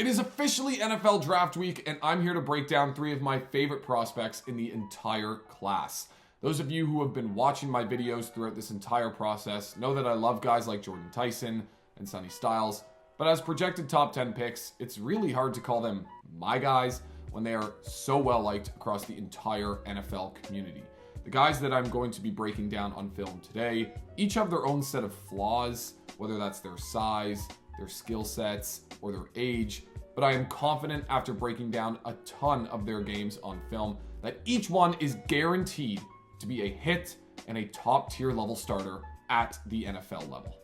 It is officially NFL Draft Week, and I'm here to break down 3 of my favorite prospects in the entire class. Those of you who have been watching my videos throughout this entire process know that I love guys like Jordan Tyson and Sonny Styles, but as projected top 10 picks, it's really hard to call them my guys when they are so well liked across the entire NFL community. The guys that I'm going to be breaking down on film today each have their own set of flaws, whether that's their size, their skill sets, or their age, but I am confident after breaking down a ton of their games on film that each one is guaranteed to be a hit and a top tier level starter at the NFL level.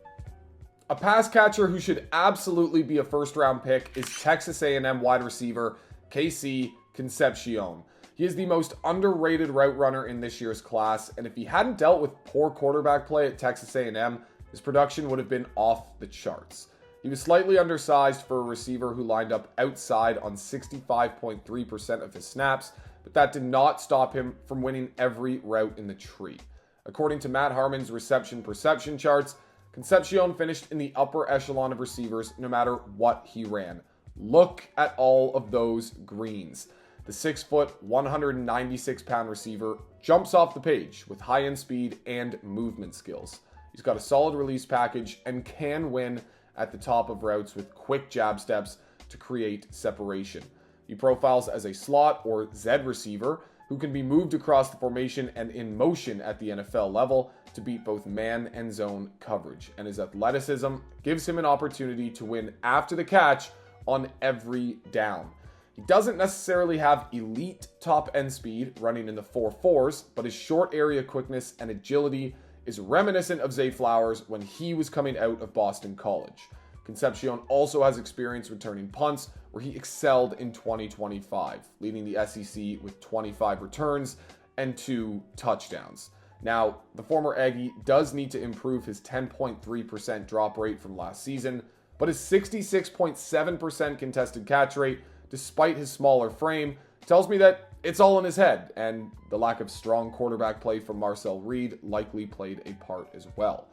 A pass catcher who should absolutely be a first round pick is Texas A&M wide receiver KC Concepcion. He is the most underrated route runner in this year's class, and if he hadn't dealt with poor quarterback play at Texas A&M, his production would have been off the charts. He was slightly undersized for a receiver who lined up outside on 65.3% of his snaps, but that did not stop him from winning every route in the tree. According to Matt Harmon's reception perception charts, Concepcion finished in the upper echelon of receivers no matter what he ran. Look at all of those greens. The 6-foot, 196-pound receiver jumps off the page with high-end speed and movement skills. He's got a solid release package and can win at the top of routes with quick jab steps to create separation. He profiles as a slot or Z receiver who can be moved across the formation and in motion at the NFL level to beat both man and zone coverage. And his athleticism gives him an opportunity to win after the catch on every down. He doesn't necessarily have elite top end speed running in the 4.4s, but his short area quickness and agility is reminiscent of Zay Flowers when he was coming out of Boston College. Concepcion also has experience returning punts, where he excelled in 2025, leading the SEC with 25 returns and 2 touchdowns. Now, the former Aggie does need to improve his 10.3% drop rate from last season, but his 66.7% contested catch rate, despite his smaller frame, tells me that it's all in his head, and the lack of strong quarterback play from Marcel Reed likely played a part as well.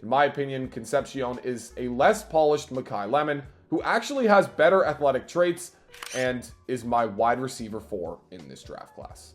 In my opinion, Concepcion is a less polished Makai Lemon, who actually has better athletic traits and is my wide receiver 4 in this draft class.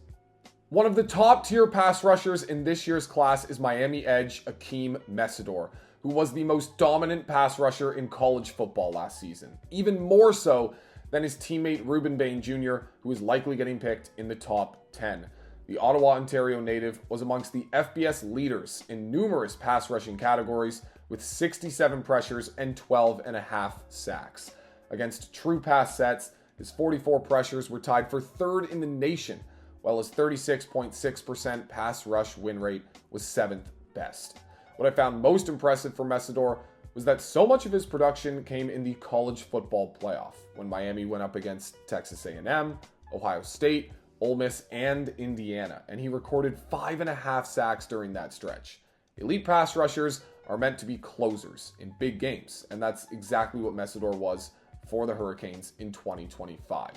One of the top tier pass rushers in this year's class is Miami edge Akheem Mesidor, who was the most dominant pass rusher in college football last season, even more so than his teammate Ruben Bain Jr., who is likely getting picked in the top 10. The Ottawa, Ontario native was amongst the FBS leaders in numerous pass rushing categories with 67 pressures and 12.5 sacks. Against true pass sets, his 44 pressures were tied for 3rd in the nation, while his 36.6% pass rush win rate was 7th best. What I found most impressive for Mesidor was that so much of his production came in the college football playoff, when Miami went up against Texas A&M, Ohio State, Ole Miss, and Indiana, and he recorded 5.5 sacks during that stretch. Elite pass rushers are meant to be closers in big games, and that's exactly what Mesidor was for the Hurricanes in 2025.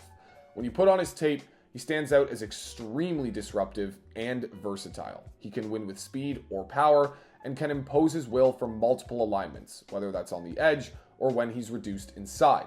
When you put on his tape, he stands out as extremely disruptive and versatile. He can win with speed or power, and can impose his will from multiple alignments, whether that's on the edge or when he's reduced inside.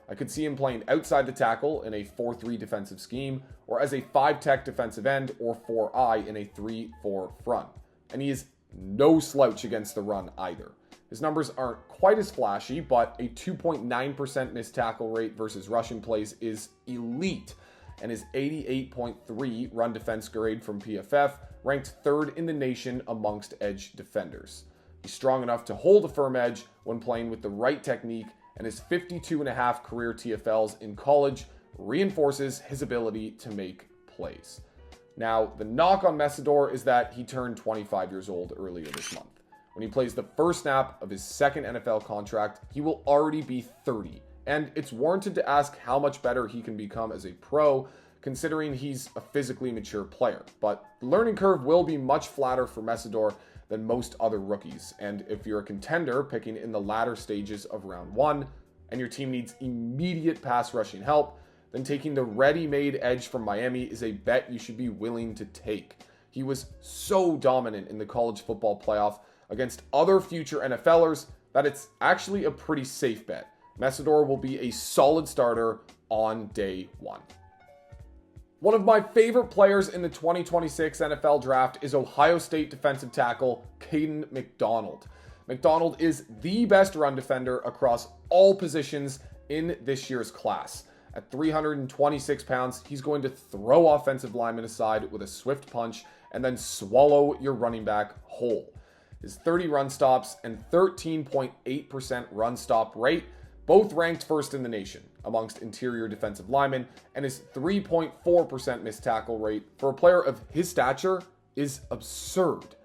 I could see him playing outside the tackle in a 4-3 defensive scheme, or as a 5-tech defensive end or 4-eye in a 3-4 front. And he is no slouch against the run either. His numbers aren't quite as flashy, but a 2.9% missed tackle rate versus rushing plays is elite, and his 88.3 run defense grade from PFF ranked 3rd in the nation amongst edge defenders. He's strong enough to hold a firm edge when playing with the right technique, and his 52.5 career TFLs in college reinforces his ability to make plays. Now, the knock on Mesidor is that he turned 25 years old earlier this month. When he plays the first snap of his 2nd NFL contract, he will already be 30, and it's warranted to ask how much better he can become as a pro, considering he's a physically mature player. But the learning curve will be much flatter for Mesidor than most other rookies, and if you're a contender picking in the latter stages of round 1, and your team needs immediate pass rushing help, then taking the ready-made edge from Miami is a bet you should be willing to take. He was so dominant in the college football playoff against other future NFLers that it's actually a pretty safe bet. Mesidor will be a solid starter on day one. One of my favorite players in the 2026 NFL draft is Ohio State defensive tackle Kayden McDonald. McDonald is the best run defender across all positions in this year's class. At 326 pounds, he's going to throw offensive linemen aside with a swift punch and then swallow your running back whole. His 30 run stops and 13.8% run stop rate, both ranked first in the nation amongst interior defensive linemen, and his 3.4% missed tackle rate for a player of his stature is absurd.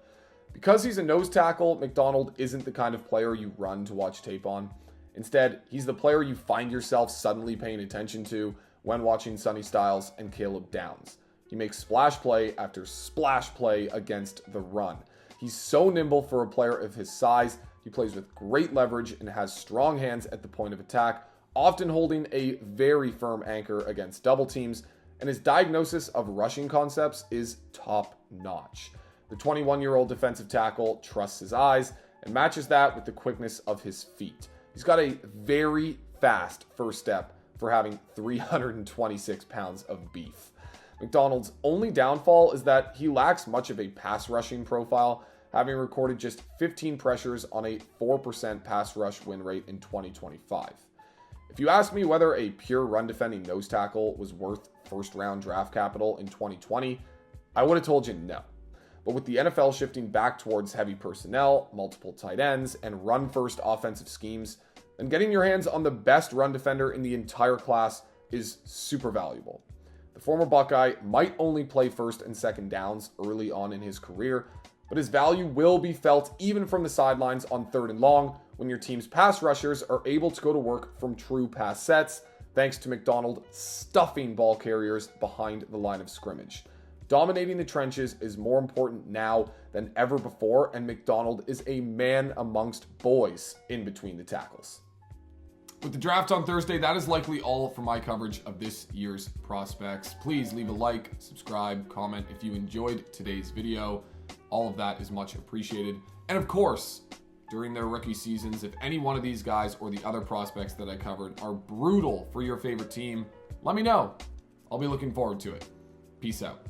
Because he's a nose tackle, McDonald isn't the kind of player you run to watch tape on. Instead, he's the player you find yourself suddenly paying attention to when watching Sonny Styles and Caleb Downs. He makes splash play after splash play against the run. He's so nimble for a player of his size. He plays with great leverage and has strong hands at the point of attack, often holding a very firm anchor against double teams, and his diagnosis of rushing concepts is top-notch. The 21-year-old defensive tackle trusts his eyes and matches that with the quickness of his feet. He's got a very fast first step for having 326 pounds of beef. McDonald's only downfall is that he lacks much of a pass rushing profile, having recorded just 15 pressures on a 4% pass rush win rate in 2025. If you ask me whether a pure run defending nose tackle was worth first round draft capital in 2020, I would have told you no. But with the NFL shifting back towards heavy personnel, multiple tight ends, and run first offensive schemes, then getting your hands on the best run defender in the entire class is super valuable. The former Buckeye might only play first and second downs early on in his career, but his value will be felt even from the sidelines on third and long when your team's pass rushers are able to go to work from true pass sets, thanks to McDonald stuffing ball carriers behind the line of scrimmage. Dominating the trenches is more important now than ever before, and McDonald is a man amongst boys in between the tackles. With the draft on Thursday, that is likely all for my coverage of this year's prospects. Please leave a like, subscribe, comment if you enjoyed today's video. All of that is much appreciated. And of course, during their rookie seasons, if any one of these guys or the other prospects that I covered are brutal for your favorite team, let me know. I'll be looking forward to it. Peace out.